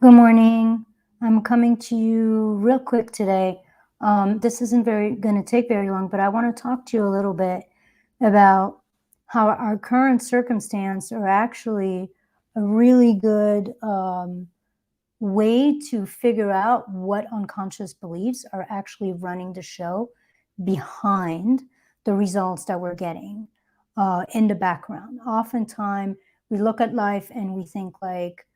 Good morning. I'm coming to you real quick today. This isn't going to take very long, but I want to talk to you a little bit about how our current circumstance are actually a really good way to figure out what unconscious beliefs are actually running the show behind the results that we're getting in the background. Oftentimes, we look at life and we think like,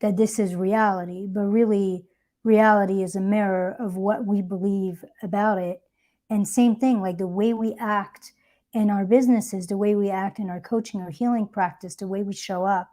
that this is reality, but really reality is a mirror of what we believe about it. And same thing, like the way we act in our businesses, the way we act in our coaching or healing practice, the way we show up,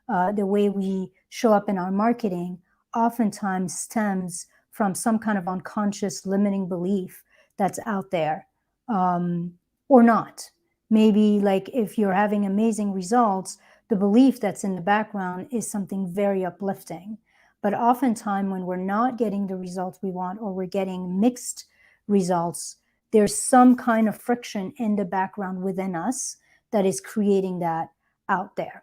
the way we show up in our marketing, oftentimes stems from some kind of unconscious limiting belief that's out there, or not. Maybe like if you're having amazing results, the belief that's in the background is something very uplifting. But oftentimes when we're not getting the results we want, or we're getting mixed results, there's some kind of friction in the background within us that is creating that out there.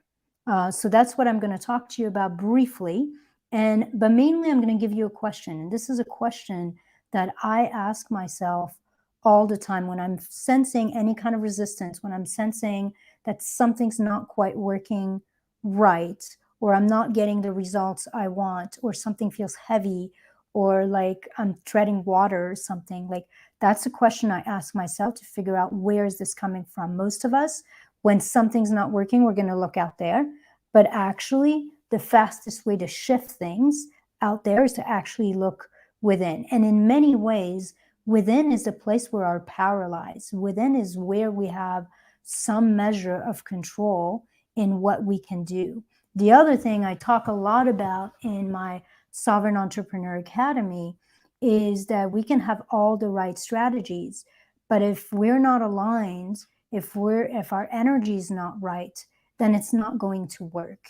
So that's what I'm going to talk to you about briefly. But mainly I'm going to give you a question. And this is a question that I ask myself all the time when I'm sensing any kind of resistance, when I'm sensing that something's not quite working right, or I'm not getting the results I want, or something feels heavy, or like I'm treading water or something. Like that's a question I ask myself to figure out, where is this coming from? Most of us, when something's not working, we're going to look out there. But actually, the fastest way to shift things out there is to actually look within. And in many ways, within is the place where our power lies. Within is where we have some measure of control in what we can do. The other thing I talk a lot about in my Sovereign Entrepreneur Academy is that we can have all the right strategies, but if we're not aligned, if our energy is not right, then it's not going to work.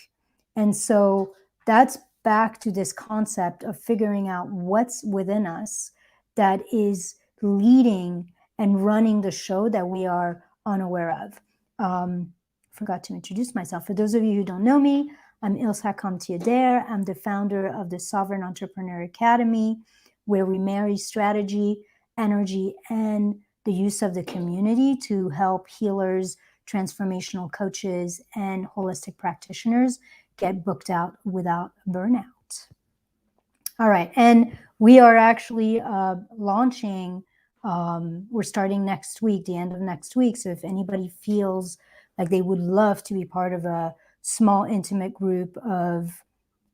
And so that's back to this concept of figuring out what's within us that is leading and running the show that we are unaware of. Forgot to introduce myself. For those of you who don't know me, I'm Ilse Hakamti-Adair. I'm the founder of the Sovereign Entrepreneur Academy, where we marry strategy, energy, and the use of the community to help healers, transformational coaches, and holistic practitioners get booked out without burnout. All right, and we are actually launching, we're starting next week, the end of next week. So if anybody feels like they would love to be part of a small, intimate group of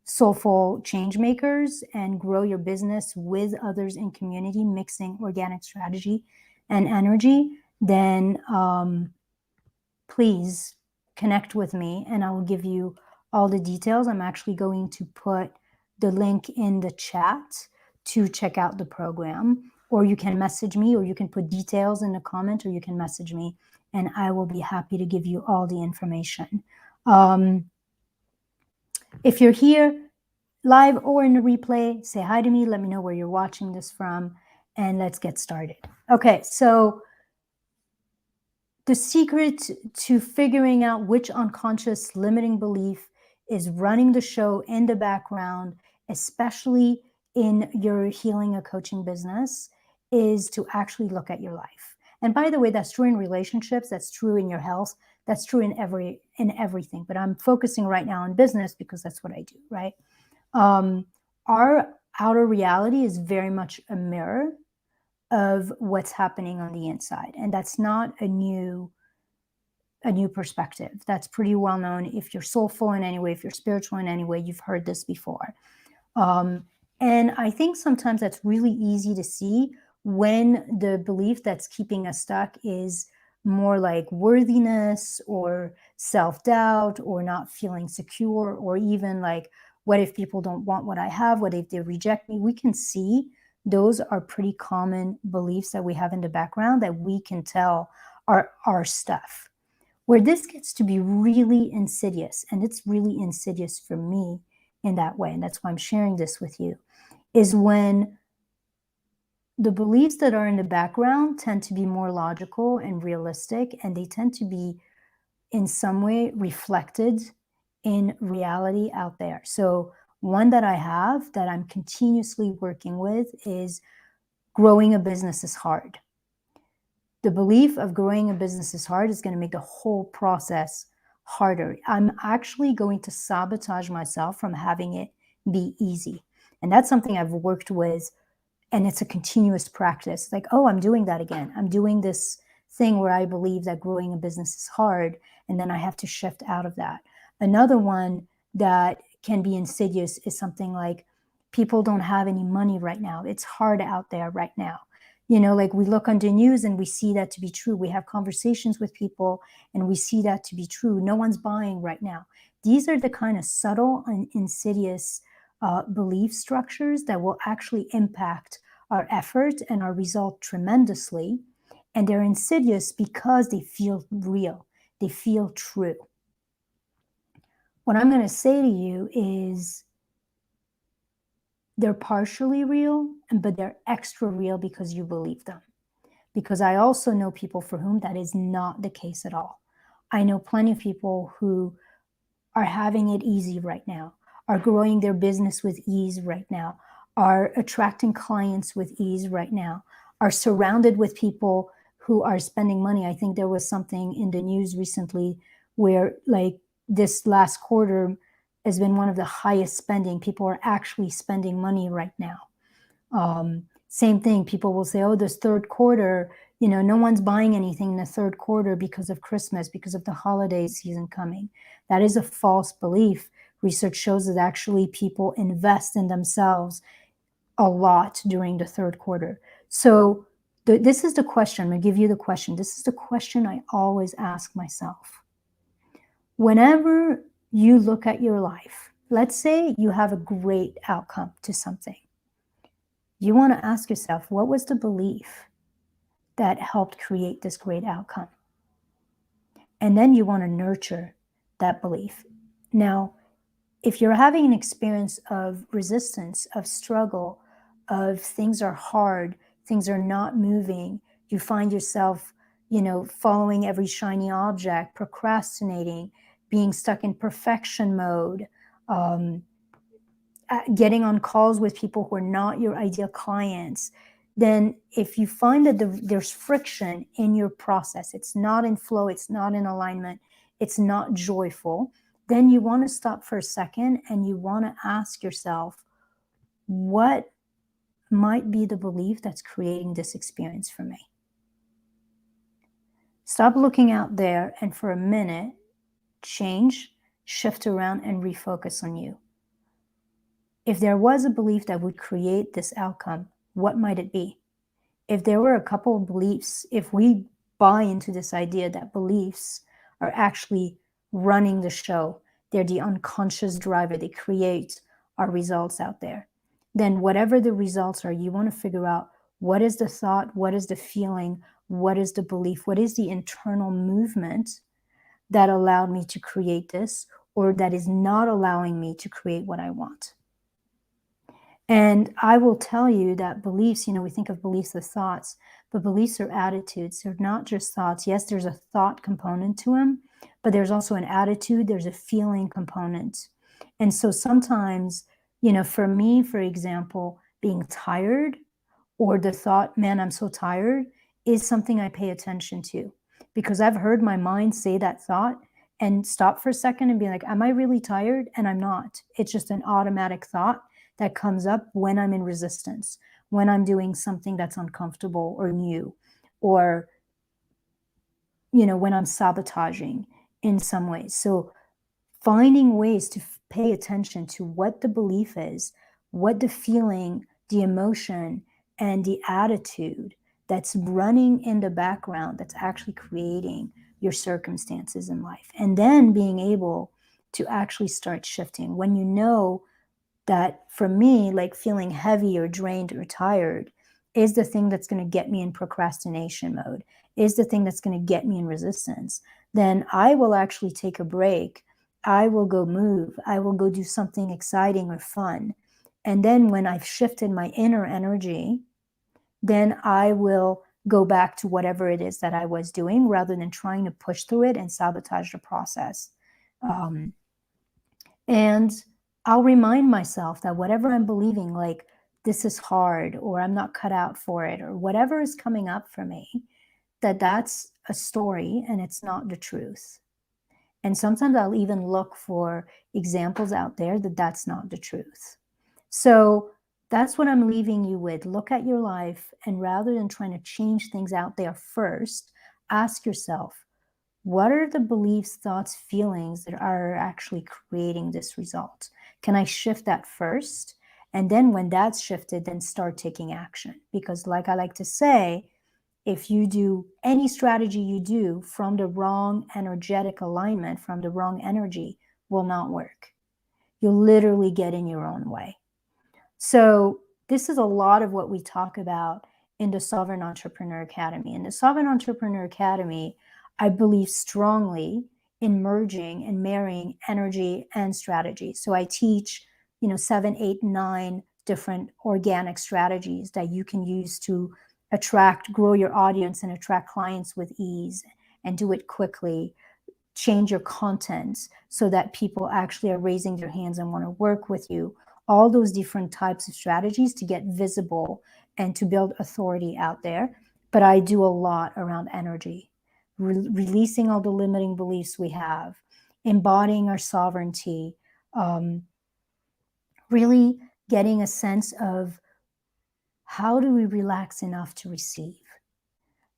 soulful change makers and grow your business with others in community, mixing organic strategy and energy, then please connect with me and I will give you all the details. I'm actually going to put the link in the chat to check out the program, or you can message me, or you can put details in the comment, or you can message me and I will be happy to give you all the information. If you're here live or in the replay, say hi to me, let me know where you're watching this from, and let's get started. Okay, so the secret to figuring out which unconscious limiting belief is running the show in the background, especially in your healing or coaching business, is to actually look at your life. And by the way, that's true in relationships, that's true in your health, that's true in everything. But I'm focusing right now on business because that's what I do, right? Our outer reality is very much a mirror of what's happening on the inside. And that's not a new perspective. That's pretty well known. If you're soulful in any way, if you're spiritual in any way, you've heard this before. And I think sometimes that's really easy to see when the belief that's keeping us stuck is more like worthiness or self-doubt or not feeling secure, or even like, what if people don't want what I have? What if they reject me? We can see those are pretty common beliefs that we have in the background that we can tell are our stuff. Where this gets to be really insidious, and it's really insidious for me in that way, and that's why I'm sharing this with you, is when the beliefs that are in the background tend to be more logical and realistic, and they tend to be in some way reflected in reality out there. So One that I have that I'm continuously working with is growing a business is hard. The belief of growing a business is hard is going to make the whole process harder. I'm actually going to sabotage myself from having it be easy. And that's something I've worked with, and it's a continuous practice. Like, oh, I'm doing that again. I'm doing this thing where I believe that growing a business is hard, and then I have to shift out of that. Another one that can be insidious is something like, people don't have any money right now. It's hard out there right now. Like we look on the news and we see that to be true. We have conversations with people and we see that to be true. No one's buying right now. These are the kind of subtle and insidious belief structures that will actually impact our effort and our result tremendously. And they're insidious because they feel real. They feel true. What I'm going to say to you is, they're partially real, but they're extra real because you believe them. Because I also know people for whom that is not the case at all. I know plenty of people who are having it easy right now, are growing their business with ease right now, are attracting clients with ease right now, are surrounded with people who are spending money. I think there was something in the news recently where, like, this last quarter has been one of the highest spending. People are actually spending money right now. Same thing, people will say, oh, this third quarter, no one's buying anything in the third quarter because of Christmas, because of the holiday season coming. That is a false belief. Research shows that actually people invest in themselves a lot during the third quarter. So this is the question. I'm going to give you the question. This is the question I always ask myself. Whenever you look at your life, let's say you have a great outcome to something. You want to ask yourself, what was the belief that helped create this great outcome? And then you want to nurture that belief. Now, if you're having an experience of resistance, of struggle, of things are hard, things are not moving, you find yourself, following every shiny object, procrastinating, being stuck in perfection mode, getting on calls with people who are not your ideal clients, then if you find that there's friction in your process, it's not in flow, it's not in alignment, it's not joyful, then you want to stop for a second and you want to ask yourself, what might be the belief that's creating this experience for me? Stop looking out there and for a minute, change, shift around, and refocus on you. If there was a belief that would create this outcome, what might it be? If there were a couple of beliefs, if we buy into this idea that beliefs are actually running the show, they're the unconscious driver, they create our results out there, then whatever the results are, you want to figure out, what is the thought, what is the feeling, what is the belief, what is the internal movement that allowed me to create this, or that is not allowing me to create what I want. And I will tell you that beliefs, we think of beliefs as thoughts, but beliefs are attitudes. They're not just thoughts. Yes, there's a thought component to them, but there's also an attitude, there's a feeling component. And so sometimes, for me, for example, being tired, or the thought, man, I'm so tired, is something I pay attention to, because I've heard my mind say that thought and stop for a second and be like, am I really tired? And I'm not. It's just an automatic thought that comes up when I'm in resistance, when I'm doing something that's uncomfortable or new, or, when I'm sabotaging in some ways. So finding ways to pay attention to what the belief is, what the feeling, the emotion, and the attitude that's running in the background that's actually creating your circumstances in life. And then being able to actually start shifting. When you know that, for me, like feeling heavy or drained or tired is the thing that's going to get me in procrastination mode, is the thing that's going to get me in resistance, then I will actually take a break. I will go move. I will go do something exciting or fun. And then when I've shifted my inner energy, then I will go back to whatever it is that I was doing, rather than trying to push through it and sabotage the process. And I'll remind myself that whatever I'm believing, like this is hard, or I'm not cut out for it, or whatever is coming up for me, that's a story and it's not the truth. And sometimes I'll even look for examples out there that that's not the truth. So that's what I'm leaving you with. Look at your life, and rather than trying to change things out there first, ask yourself, what are the beliefs, thoughts, feelings that are actually creating this result? Can I shift that first? And then when that's shifted, then start taking action. Because like I like to say, if you do any strategy you do from the wrong energetic alignment, from the wrong energy, will not work. You'll literally get in your own way. So this is a lot of what we talk about in the Sovereign Entrepreneur Academy. In the Sovereign Entrepreneur Academy, I believe strongly in merging and marrying energy and strategy. So I teach, 7, 8, 9 different organic strategies that you can use to grow your audience and attract clients with ease, and do it quickly. Change your content so that people actually are raising their hands and want to work with you. All those different types of strategies to get visible and to build authority out there. But I do a lot around energy, releasing all the limiting beliefs we have, embodying our sovereignty, really getting a sense of how do we relax enough to receive.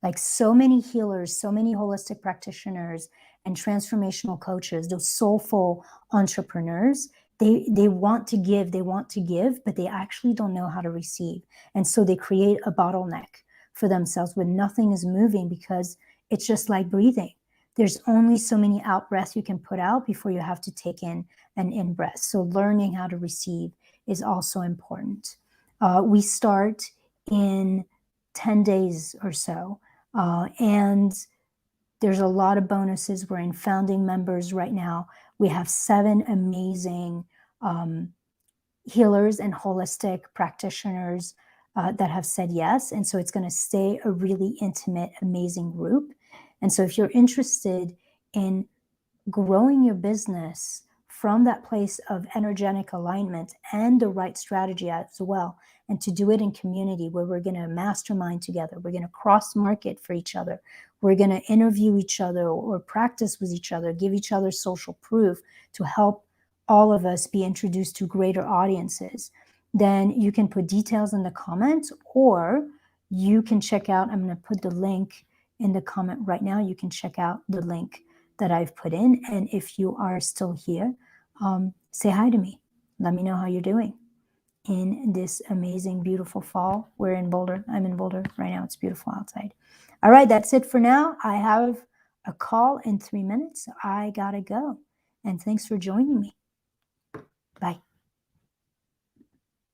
Like so many healers, so many holistic practitioners and transformational coaches, those soulful entrepreneurs, they want to give, but they actually don't know how to receive. And so they create a bottleneck for themselves when nothing is moving, because it's just like breathing. There's only so many out breaths you can put out before you have to take in an in breath. So learning how to receive is also important. We start in 10 days or so. And there's a lot of bonuses. We're in founding members right now. We have 7 amazing healers and holistic practitioners that have said yes. And so it's going to stay a really intimate, amazing group. And so if you're interested in growing your business from that place of energetic alignment and the right strategy as well, and to do it in community where we're going to mastermind together, we're going to cross market for each other, we're going to interview each other or practice with each other, give each other social proof to help all of us be introduced to greater audiences, then you can put details in the comments, or you can check out, I'm going to put the link in the comment right now. You can check out the link that I've put in. And if you are still here, say hi to me. Let me know how you're doing in this amazing, beautiful fall. We're in Boulder. I'm in Boulder right now. It's beautiful outside. All right, that's it for now. I have a call in 3 minutes. I gotta go. And thanks for joining me. Bye.